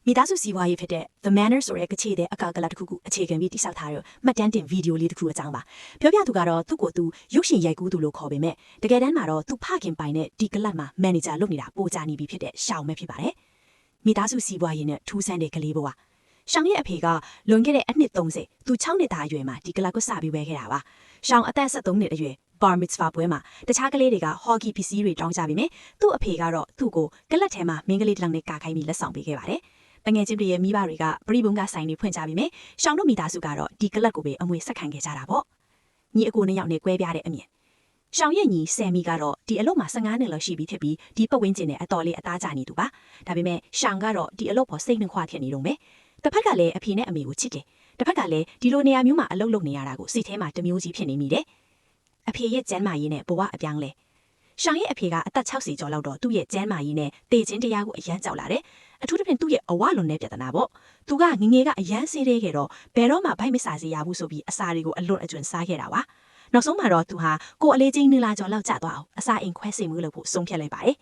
မိသားစုစီးပွားရေးဖြစ်တဲ့ The Manor ဆိုတဲ့ကချေတဲ့အကာကလတစ်ခုခုအခြေခံပြီးတိစောက်ထားရမှတ်တမ်းတင်ဗီဒီယိုလေးတစ်ခုအကြောင်းပါပြောပြသူကတော့သူ့ကိုယ်သူရုပ်ရှင်ရိုက်ကူးသူလို့ခေါ်ပေမဲ့တကယ်တမ်းမှာတော့သူဖခင်ပိုင်တဲ့ဒီကလပ်မှာမန်နေဂျာလုပ်နေတာပိုကြနေပြီဖြစ်တဲ့ရှောင်းပဲဖြစ်ပါတယ်မိသားစုစီးပွားရေးနဲ့ထူးဆန်းတဲ့ကလေးဘဝရှောင်းရဲ့အဖေကလွန်ခဲ့တဲ့အနှစ်30သူ6နှစ်သားအရွယ်မှာဒီကလပ်ကိုစပြီးဝယ်ခဲ့တာပါရှောင်းအသက်73နှစ်အရွယ်bar mitzvah ပွဲမှာတခြားကလေးတွေကဟော်ကီပစ္စည်းတွေတောင်းကြပြီမယ်သူ့အဖေကတော့သူ့ကိုကလပ်ထဲမှာမင်းကလေးတစ်လောင်းနဲ့ကာခိုင်းပြီးလက်ဆောင်ပေးခဲ့ပါတယ်တငယ်ချင်းတွေရဲ့မိဘတွေကပရိဘုံကဆိုင်တွေဖွင့်ကြပြီမယ်ရှောင်းတို့မိသားစုကတော့ဒီကလပ်ကိုပဲအမွေဆက်ခံခဲ့ကြတာပေါ့ညီအကိုနှစ်ယောက်နဲ့ကွဲပြားတဲ့အမြင်ရှောင်းရဲ့ညီဆယ်မီကတော့ဒီအလုပ်မှာ15နှစ်လောက်ရှိပြီဖြစ်ပြီးဒီပတ်ဝန်းကျင်နဲ့အတော်လေးအသားကျနေသူပါဒါပေမဲ့ရှောင်းကတော့ဒီအလုပ်ပေါ်စိတ်နှခွဖြစ်နေတော့မယ်တစ်ဖက်ကလည်းအဖေနဲ့အမေကိုချစ်တယ်တစ်ဖက်ကလည်းဒီလိုနေရာမျိုးမှာအလုပ်လုပ်နေရတာကိုစိတ်ထဲမှာတမျိုးကြီးဖြစ်နေမိတယ်အဖေရဲ့ကျန်းမာရေးနဲ့ဘဝအပြောင်းလဲရှောင်းရဲ့အဖေကအသက်60ကျော်လောက်တော့သူ့ရဲ့ကျန်းမာရေးနဲ့တေခြင်းတရားကိုအရန်ကြောက်လာတယ်အထူးသဖြင့်သူ့ရဲ့အဝလွန်တဲ့ပြဿနာပေါ့သူကငငယ်ကအရန်ဆေးရဲခဲ့တော့ဘယ်တော့မှဗိုက်မစာစေရဘူးဆိုပြီးအစာတွေကိုအလွန်အကျွံစားခဲ့တာပါနောက်ဆုံးမှာတော့သူဟာကိုယ်အလေးချင်းနူလာကျော်လောက်ကျသွားအောင်အစာအိမ်ခွဲစိတ်မှုလုပ်ဖို့ဆုံးဖြတ်လိုက်ပါတယ်